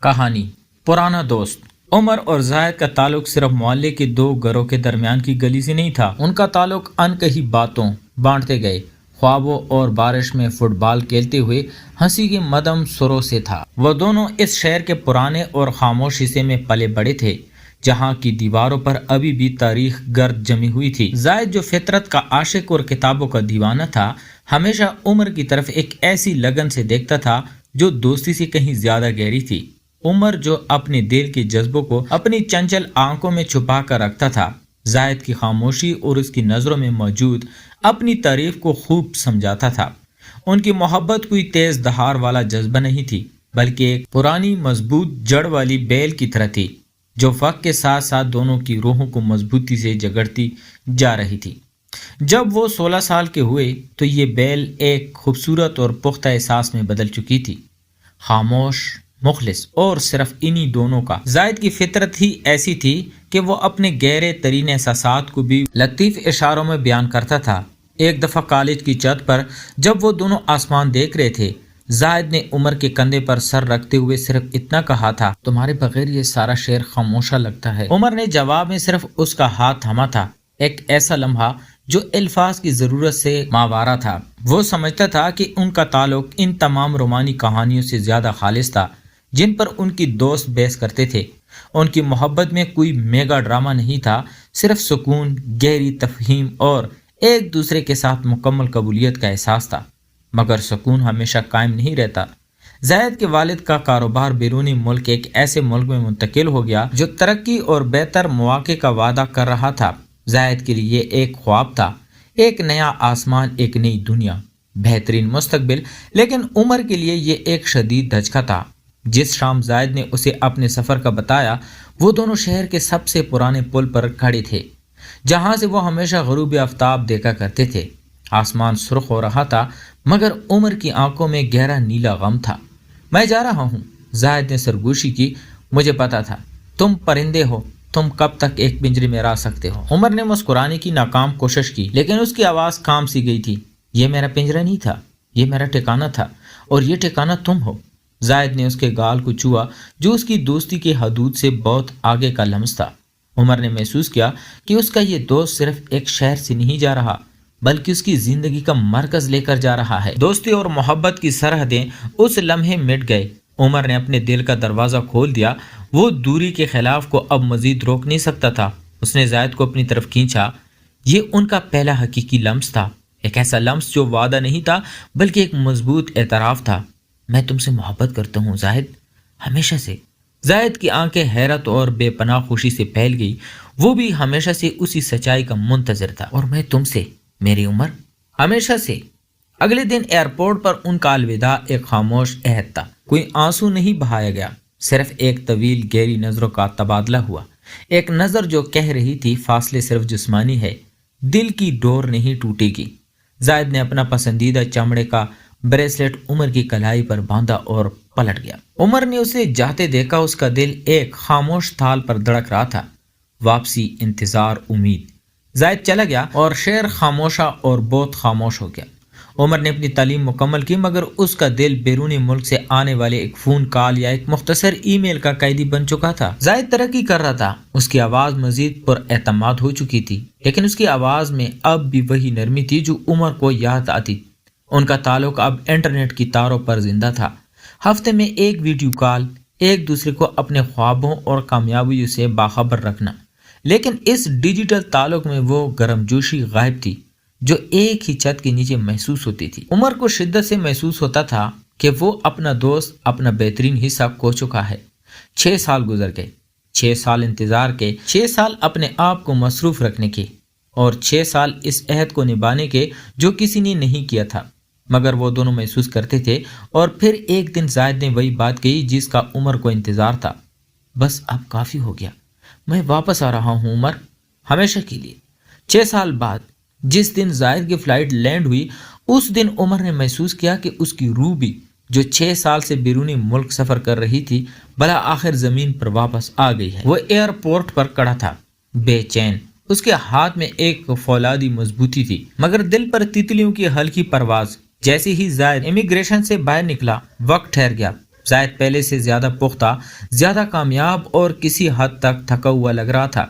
کہانی پرانا دوست عمر اور زاہد کا تعلق صرف محلے کے دو گھروں کے درمیان کی گلی سے نہیں تھا. ان کا تعلق ان کہی باتوں بانٹتے گئے خوابوں اور بارش میں فٹ بال کھیلتے ہوئے ہنسی کے مدم سروں سے تھا. وہ دونوں اس شہر کے پرانے اور خاموش حصے میں پلے بڑے تھے جہاں کی دیواروں پر ابھی بھی تاریخ گرد جمی ہوئی تھی. زاہد جو فطرت کا عاشق اور کتابوں کا دیوانہ تھا ہمیشہ عمر کی طرف ایک ایسی لگن سے دیکھتا تھا جو دوستی سے کہیں زیادہ گہری تھی. عمر جو اپنے دل کے جذبوں کو اپنی چنچل آنکھوں میں چھپا کر رکھتا تھا زاہد کی خاموشی اور اس کی نظروں میں موجود اپنی تعریف کو خوب سمجھاتا تھا. ان کی محبت کوئی تیز دہار والا جذبہ نہیں تھی بلکہ ایک پرانی مضبوط جڑ والی بیل کی طرح تھی جو وقت کے ساتھ ساتھ دونوں کی روحوں کو مضبوطی سے جگڑتی جا رہی تھی. جب وہ 16 سال کے ہوئے تو یہ بیل ایک خوبصورت اور پختہ احساس میں بدل چکی تھی، خاموش، مخلص اور صرف انہی دونوں کا. زاہد کی فطرت ہی ایسی تھی کہ وہ اپنے گہرے ترین احساسات کو بھی لطیف اشاروں میں بیان کرتا تھا. ایک دفعہ کالج کی چھت پر جب وہ دونوں آسمان دیکھ رہے تھے زاہد نے عمر کے کندھے پر سر رکھتے ہوئے صرف اتنا کہا تھا، تمہارے بغیر یہ سارا شہر خاموشہ لگتا ہے. عمر نے جواب میں صرف اس کا ہاتھ تھاما تھا. ایک ایسا لمحہ جو الفاظ کی ضرورت سے ماورا تھا. وہ سمجھتا تھا کہ ان کا تعلق ان تمام رومانی کہانیوں سے زیادہ خالص تھا جن پر ان کی دوست بحث کرتے تھے. ان کی محبت میں کوئی میگا ڈرامہ نہیں تھا، صرف سکون، گہری تفہیم اور ایک دوسرے کے ساتھ مکمل قبولیت کا احساس تھا. مگر سکون ہمیشہ قائم نہیں رہتا. زاہد کے والد کا کاروبار بیرونی ملک ایک ایسے ملک میں منتقل ہو گیا جو ترقی اور بہتر مواقع کا وعدہ کر رہا تھا. زاہد کے لیے ایک خواب تھا، ایک نیا آسمان، ایک نئی دنیا، بہترین مستقبل. لیکن عمر کے لیے یہ ایک شدید دھچکا تھا. جس شام زاہد نے اسے اپنے سفر کا بتایا وہ دونوں شہر کے سب سے پرانے پل پر کھڑے تھے جہاں سے وہ ہمیشہ غروب آفتاب دیکھا کرتے تھے. آسمان سرخ ہو رہا تھا مگر عمر کی آنکھوں میں گہرا نیلا غم تھا. میں جا رہا ہوں، زاہد نے سرگوشی کی. مجھے پتا تھا تم پرندے ہو، تم کب تک ایک پنجرے میں رہ سکتے ہو. عمر نے مسکرانے کی ناکام کوشش کی لیکن اس کی آواز کام سی گئی تھی. یہ میرا پنجرہ نہیں تھا، یہ میرا ٹھکانہ تھا اور یہ ٹھکانہ تم ہو. زاہد نے اس کے گال کو چھوا جو اس کی دوستی کے حدود سے بہت آگے کا لمس تھا. عمر نے محسوس کیا کہ اس کا یہ دوست صرف ایک شہر سے نہیں جا رہا بلکہ اس کی زندگی کا مرکز لے کر جا رہا ہے. دوستی اور محبت کی سرحدیں اس لمحے مٹ گئے. عمر نے اپنے دل کا دروازہ کھول دیا. وہ دوری کے خلاف کو اب مزید روک نہیں سکتا تھا. اس نے زاہد کو اپنی طرف کھینچا. یہ ان کا پہلا حقیقی لمس تھا، ایک ایسا لمس جو وعدہ نہیں تھا بلکہ ایک مضبوط اعتراف تھا. میں تم سے محبت کرتا ہوں زاہد، ہمیشہ سے. زاہد کی آنکھیں حیرت اور بے پناہ خوشی سے پھیل گئی. وہ بھی ہمیشہ سے اسی سچائی کا منتظر تھا. اور میں تم سے میری عمر، ہمیشہ سے. اگلے دن ایئرپورٹ پر ان کا الوداع ایک خاموش عہد تھا. کوئی آنسو نہیں بہایا گیا، صرف ایک طویل گہری نظروں کا تبادلہ ہوا. ایک نظر جو کہہ رہی تھی فاصلے صرف جسمانی ہے، دل کی ڈور نہیں ٹوٹے گی. زاہد نے اپنا پسندیدہ چمڑے کا بریسلیٹ عمر کی کلائی پر باندھا اور پلٹ گیا. عمر نے اسے جاتے دیکھا. اس کا دل ایک خاموش تال پر دھڑک رہا تھا. واپسی، انتظار، امید. زاہد چلا گیا اور شہر خاموشہ اور بہت خاموش ہو گیا. عمر نے اپنی تعلیم مکمل کی مگر اس کا دل بیرونی ملک سے آنے والے ایک فون کال یا ایک مختصر ای میل کا قیدی بن چکا تھا. زاہد ترقی کر رہا تھا، اس کی آواز مزید پر اعتماد ہو چکی تھی لیکن اس کی آواز میں اب بھی وہی نرمی تھی جو عمر کو یاد آتی. ان کا تعلق اب انٹرنیٹ کی تاروں پر زندہ تھا. ہفتے میں ایک ویڈیو کال، ایک دوسرے کو اپنے خوابوں اور کامیابیوں سے باخبر رکھنا. لیکن اس ڈیجیٹل تعلق میں وہ گرم جوشی غائب تھی جو ایک ہی چھت کے نیچے محسوس ہوتی تھی. عمر کو شدت سے محسوس ہوتا تھا کہ وہ اپنا دوست، اپنا بہترین حصہ کھو چکا ہے. 6 سال گزر گئے، 6 سال انتظار کے، 6 سال اپنے آپ کو مصروف رکھنے کے اور 6 سال اس عہد کو نبھانے کے جو کسی نے نہیں کیا تھا مگر وہ دونوں محسوس کرتے تھے. اور پھر ایک دن زاہد نے وہی بات کہی جس کا عمر کو انتظار تھا. بس اب کافی ہو گیا، میں واپس آ رہا ہوں عمر، ہمیشہ کے لیے. 6 سال بعد جس دن زاہد کی فلائٹ لینڈ ہوئی اس دن عمر نے محسوس کیا کہ اس کی روح بھی جو 6 سال سے بیرونی ملک سفر کر رہی تھی بلا آخر زمین پر واپس آ گئی ہے. وہ ایئرپورٹ پر کڑا تھا، بے چین. اس کے ہاتھ میں ایک فولادی مضبوطی تھی مگر دل پر تتلیوں کی ہلکی پرواز. جیسے ہی زاہد امیگریشن سے باہر نکلا وقت ٹھہر گیا. زاہد پہلے سے زیادہ پختہ، زیادہ کامیاب اور کسی حد تک تھکا ہوا لگ رہا تھا،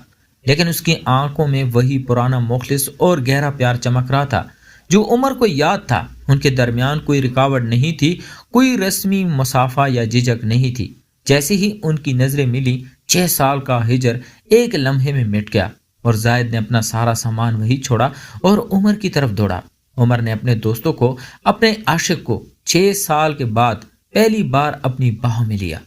لیکن اس کی آنکھوں میں وہی پرانا مخلص اور گہرا پیار چمک رہا تھا جو عمر کو یاد تھا۔ ان کے درمیان کوئی رکاوٹ نہیں تھی، کوئی رسمی مسافہ یا جھجک نہیں تھی۔ جیسے ہی ان کی نظریں ملی، 6 سال کا ہجر ایک لمحے میں مٹ گیا اور زاہد نے اپنا سارا سامان وہی چھوڑا اور عمر کی طرف دوڑا۔ عمر نے اپنے دوستوں کو، اپنے عاشق کو 6 سال کے بعد پہلی بار اپنی باہوں میں لیا۔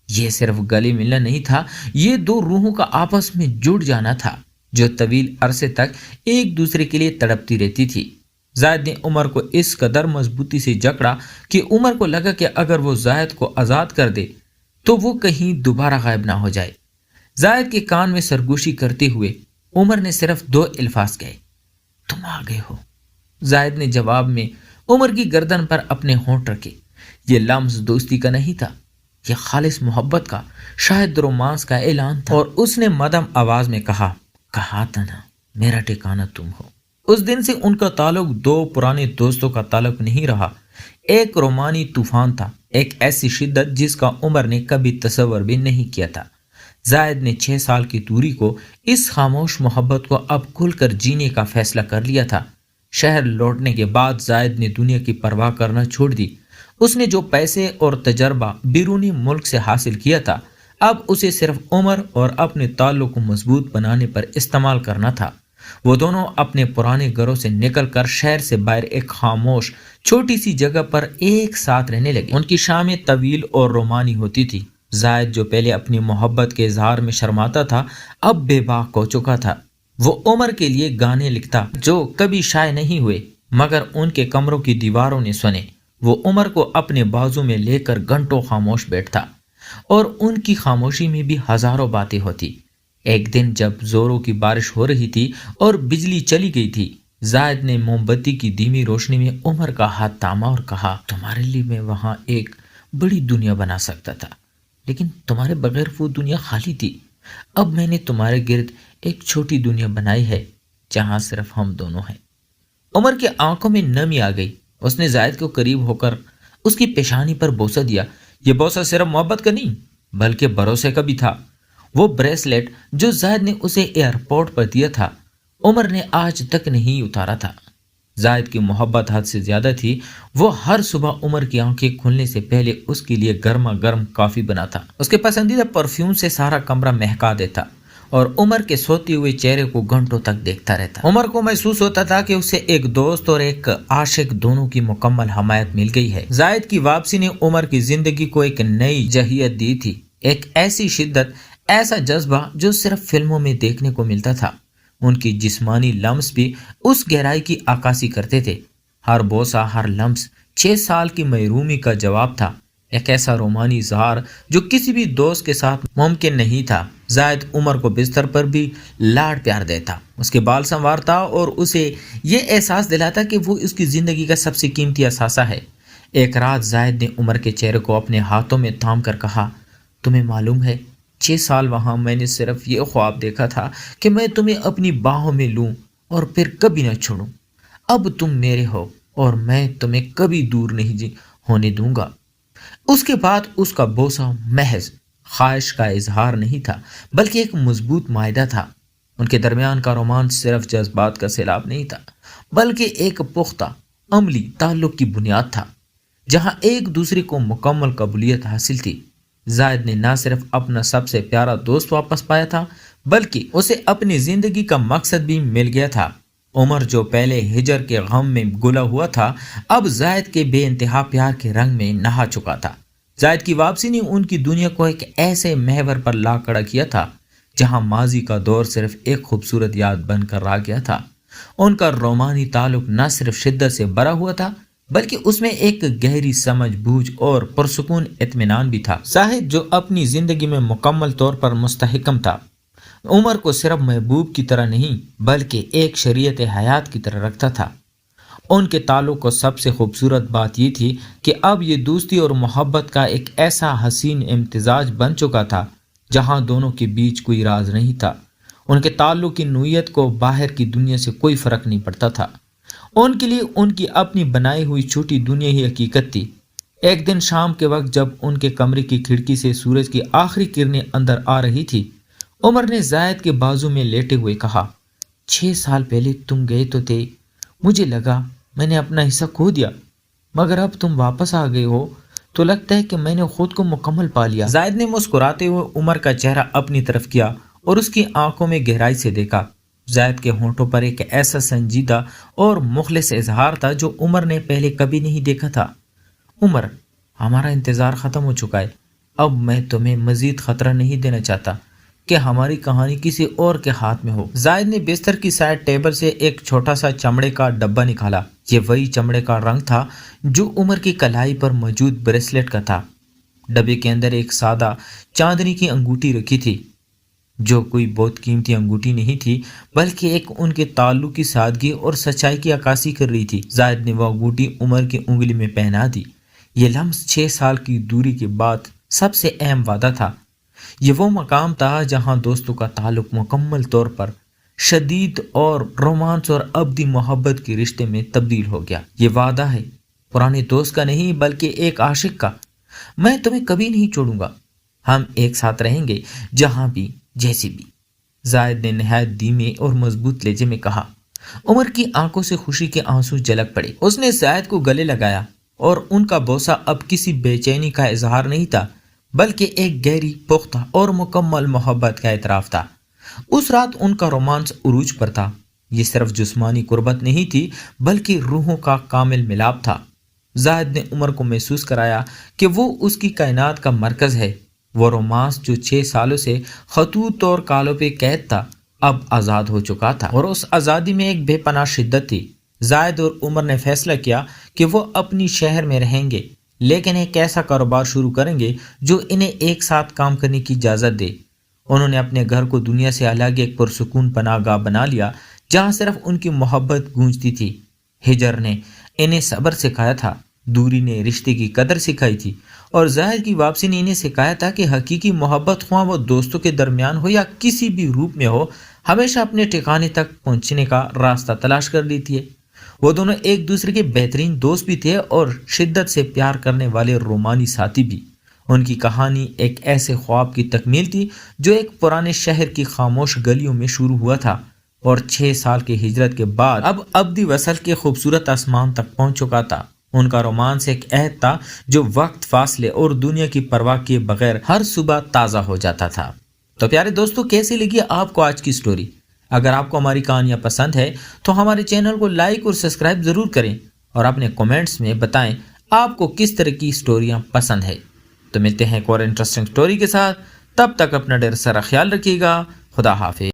یہ صرف گلے ملنا نہیں تھا، یہ دو روحوں کا آپس میں جڑ جانا تھا جو طویل عرصے تک ایک دوسرے کے لیے تڑپتی رہتی تھی۔ زاہد نے عمر کو اس قدر مضبوطی سے جکڑا کہ عمر کو لگا کہ اگر وہ زاہد کو آزاد کر دے تو وہ کہیں دوبارہ غائب نہ ہو جائے۔ زاہد کے کان میں سرگوشی کرتے ہوئے عمر نے صرف 2 الفاظ کہے، تم آ گئے ہو۔ زاہد نے جواب میں عمر کی گردن پر اپنے ہونٹ رکھے۔ یہ لمس دوستی کا نہیں تھا، یہ خالص محبت کا، شاید رومانس کا اعلان تھا، اور اس نے مدھم آواز میں کہا تھا نا میرا ٹھکانہ تم ہو۔ اس دن سے ان کا تعلق 2 پرانے دوستوں کا تعلق نہیں رہا، ایک رومانی طوفان تھا، ایک ایسی شدت جس کا عمر نے کبھی تصور بھی نہیں کیا تھا۔ زاہد نے 6 سال کی دوری کو، اس خاموش محبت کو اب کھل کر جینے کا فیصلہ کر لیا تھا۔ شہر لوٹنے کے بعد زاہد نے دنیا کی پرواہ کرنا چھوڑ دی۔ اس نے جو پیسے اور تجربہ بیرونی ملک سے حاصل کیا تھا، اب اسے صرف عمر اور اپنے تعلق کو مضبوط بنانے پر استعمال کرنا تھا۔ وہ دونوں اپنے پرانے گھروں سے نکل کر شہر سے باہر ایک خاموش چھوٹی سی جگہ پر ایک ساتھ رہنے لگے۔ ان کی شامیں طویل اور رومانی ہوتی تھی۔ زاہد جو پہلے اپنی محبت کے اظہار میں شرماتا تھا، اب بے باک ہو چکا تھا۔ وہ عمر کے لیے گانے لکھتا جو کبھی شائع نہیں ہوئے مگر ان کے کمروں کی دیواروں نے سنے۔ وہ عمر کو اپنے بازو میں لے کر گھنٹوں خاموش بیٹھتا اور ان کی خاموشی میں بھی ہزاروں باتیں ہوتی۔ ایک دن جب زوروں کی بارش ہو رہی تھی اور بجلی چلی گئی تھی، زاہد نے موم بتی کی دھیمی روشنی میں عمر کا ہاتھ تھاما اور کہا، تمہارے لیے میں وہاں ایک بڑی دنیا بنا سکتا تھا، لیکن تمہارے بغیر وہ دنیا خالی تھی۔ اب میں نے تمہارے گرد ایک چھوٹی دنیا بنائی ہے جہاں صرف ہم دونوں ہیں۔ عمر کی آنکھوں میں نمی آ گئی۔ اس نے زاہد کو قریب ہو کر اس کی پیشانی پر بوسہ دیا۔ یہ بوسہ صرف محبت کا نہیں بلکہ بھروسے کا بھی تھا۔ وہ بریسلیٹ جو زاہد نے اسے ایئرپورٹ پر دیا تھا، عمر نے آج تک نہیں اتارا تھا۔ زاہد کی محبت حد سے زیادہ تھی۔ وہ ہر صبح عمر کی آنکھیں کھلنے سے پہلے اس کے لیے گرما گرم کافی بناتا، اس کے پسندیدہ پرفیوم سے سارا کمرہ مہکا دیتا اور عمر کے سوتے ہوئے چہرے کو گھنٹوں تک دیکھتا رہتا۔ عمر کو محسوس ہوتا تھا کہ اسے ایک دوست اور ایک عاشق دونوں کی مکمل حمایت مل گئی ہے۔ زاہد کی واپسی نے عمر کی زندگی کو ایک نئی جہیت دی تھی، ایک ایسی شدت، ایسا جذبہ جو صرف فلموں میں دیکھنے کو ملتا تھا۔ ان کی جسمانی لمس بھی اس گہرائی کی عکاسی کرتے تھے۔ ہر بوسہ، ہر لمس 6 سال کی محرومی کا جواب تھا، ایک ایسا رومانی اظہار جو کسی بھی دوست کے ساتھ ممکن نہیں تھا۔ زاہد عمر کو بستر پر بھی لاڈ پیار دیتا، اس کے بال سنوارتا اور اسے یہ احساس دلاتا کہ وہ اس کی زندگی کا سب سے قیمتی اثاثہ ہے۔ ایک رات زاہد نے عمر کے چہرے کو اپنے ہاتھوں میں تھام کر کہا، تمہیں معلوم ہے 6 سال وہاں میں نے صرف یہ خواب دیکھا تھا کہ میں تمہیں اپنی باہوں میں لوں اور پھر کبھی نہ چھوڑوں۔ اب تم میرے ہو اور میں تمہیں کبھی دور نہیں ہونے دوں گا۔ اس کے بعد اس کا بوسہ محض خواہش کا اظہار نہیں تھا بلکہ ایک مضبوط معاہدہ تھا۔ ان کے درمیان کا رومانس صرف جذبات کا سیلاب نہیں تھا بلکہ ایک پختہ عملی تعلق کی بنیاد تھا جہاں ایک دوسرے کو مکمل قبولیت حاصل تھی۔ زاہد نے نہ صرف اپنا سب سے پیارا دوست واپس پایا تھا بلکہ اسے اپنی زندگی کا مقصد بھی مل گیا تھا۔ عمر جو پہلے ہجر کے غم میں گلا ہوا تھا، اب زاہد کے بے انتہا پیار کے رنگ میں نہا چکا تھا۔ زاہد کی واپسی نے ان کی دنیا کو ایک ایسے محور پر لا کھڑا کیا تھا جہاں ماضی کا دور صرف ایک خوبصورت یاد بن کر رہ گیا تھا۔ ان کا رومانی تعلق نہ صرف شدت سے بھرا ہوا تھا بلکہ اس میں ایک گہری سمجھ بوجھ اور پرسکون اطمینان بھی تھا۔ زاہد جو اپنی زندگی میں مکمل طور پر مستحکم تھا، عمر کو صرف محبوب کی طرح نہیں بلکہ ایک شریعت حیات کی طرح رکھتا تھا۔ ان کے تعلق کو سب سے خوبصورت بات یہ تھی کہ اب یہ دوستی اور محبت کا ایک ایسا حسین امتزاج بن چکا تھا جہاں دونوں کے بیچ کوئی راز نہیں تھا۔ ان کے تعلق کی نوعیت کو باہر کی دنیا سے کوئی فرق نہیں پڑتا تھا۔ ان کے لیے ان کی اپنی بنائی ہوئی چھوٹی دنیا ہی حقیقت تھی، ایک دن شام کے وقت جب ان کے کمرے کی کھڑکی سے سورج کی آخری کرنیں اندر آ رہی تھی، عمر نے زاہد کے بازو میں لیٹے ہوئے کہا، 6 سال پہلے تم گئے تو تھے، مجھے لگا میں نے اپنا حصہ کھو دیا، مگر اب تم واپس آ گئے ہو تو لگتا ہے کہ میں نے خود کو مکمل پا لیا۔ زاہد نے مسکراتے ہوئے عمر کا چہرہ اپنی طرف کیا اور اس کی آنکھوں میں گہرائی سے دیکھا۔ زاہد کے ہونٹوں پر ایک ایسا سنجیدہ اور مخلص اظہار تھا جو عمر نے پہلے کبھی نہیں دیکھا تھا۔ عمر، ہمارا انتظار ختم ہو چکا ہے، اب میں تمہیں مزید خطرہ نہیں دینا چاہتا کہ ہماری کہانی کسی اور کے ہاتھ میں ہو۔ زاہد نے بستر کی سائڈ ٹیبل سے ایک چھوٹا سا چمڑے کا ڈبہ نکالا۔ یہ وہی چمڑے کا رنگ تھا جو عمر کی کلائی پر موجود بریسلیٹ کا تھا۔ ڈبے کے اندر ایک سادہ چاندنی کی انگوٹھی رکھی تھی، جو کوئی بہت قیمتی انگوٹھی نہیں تھی بلکہ ایک ان کے تعلق کی سادگی اور سچائی کی عکاسی کر رہی تھی۔ زاہد نے وہ انگوٹھی عمر کی انگلی میں پہنا دی۔ یہ لمس 6 سال کی دوری کے بعد سب سے اہم وعدہ تھا۔ یہ وہ مقام تھا جہاں دوستوں کا تعلق مکمل طور پر شدید اور رومانس اور ابدی محبت کے رشتے میں تبدیل ہو گیا۔ یہ وعدہ ہے، پرانے دوست کا نہیں بلکہ ایک عاشق کا۔ میں تمہیں کبھی نہیں چھوڑوں گا، ہم ایک ساتھ رہیں گے جہاں بھی، جیسی بھی۔ زاہد نے نہایت دھیمے اور مضبوط لہجے میں کہا۔ عمر کی آنکھوں سے خوشی کے آنسو جھلک پڑے۔ اس نے زاہد کو گلے لگایا اور ان کا بوسہ اب کسی بے چینی کا اظہار نہیں تھا بلکہ ایک گہری، پختہ اور مکمل محبت کا اعتراف تھا۔ اس رات ان کا رومانس عروج پر تھا۔ یہ صرف جسمانی قربت نہیں تھی بلکہ روحوں کا کامل ملاپ تھا۔ زاہد نے عمر کو محسوس کرایا کہ وہ اس کی کائنات کا مرکز ہے۔ وہ رومانس جو 6 سالوں سے خطوط اور کالوں پہ قید تھا اب آزاد ہو چکا تھا، اور اس آزادی میں ایک بے پناہ شدت تھی۔ زاہد اور عمر نے فیصلہ کیا کہ وہ اپنی شہر میں رہیں گے لیکن ایک ایسا کاروبار شروع کریں گے جو انہیں ایک ساتھ کام کرنے کی اجازت دے۔ انہوں نے اپنے گھر کو دنیا سے الگ ایک پرسکون پناہ گاہ بنا لیا جہاں صرف ان کی محبت گونجتی تھی۔ ہجر نے انہیں صبر سکھایا تھا، دوری نے رشتے کی قدر سکھائی تھی، اور زاہد کی واپسی نے انہیں سکھایا تھا کہ حقیقی محبت خواہ وہ دوستوں کے درمیان ہو یا کسی بھی روپ میں ہو، ہمیشہ اپنے ٹھکانے تک پہنچنے کا راستہ تلاش کر لیتی ہے۔ وہ دونوں ایک دوسرے کے بہترین دوست بھی تھے اور شدت سے پیار کرنے والے رومانی ساتھی بھی۔ ان کی کہانی ایک ایسے خواب کی تکمیل تھی جو ایک پرانے شہر کی خاموش گلیوں میں شروع ہوا تھا اور 6 سال کی ہجرت کے بعد اب ابدی وصل کے خوبصورت آسمان تک پہنچ چکا تھا۔ ان کا رومانس ایک عہد تھا جو وقت، فاصلے اور دنیا کی پرواہ کیے بغیر ہر صبح تازہ ہو جاتا تھا۔ تو پیارے دوستو، کیسی لگی آپ کو آج کی سٹوری؟ اگر آپ کو ہماری کہانیاں پسند ہے تو ہمارے چینل کو لائک اور سبسکرائب ضرور کریں اور اپنے کمنٹس میں بتائیں آپ کو کس طرح کی سٹوریاں پسند ہے۔ تو ملتے ہیں ایک اور انٹرسٹنگ سٹوری کے ساتھ، تب تک اپنا ڈھیر سارا خیال رکھیے گا۔ خدا حافظ۔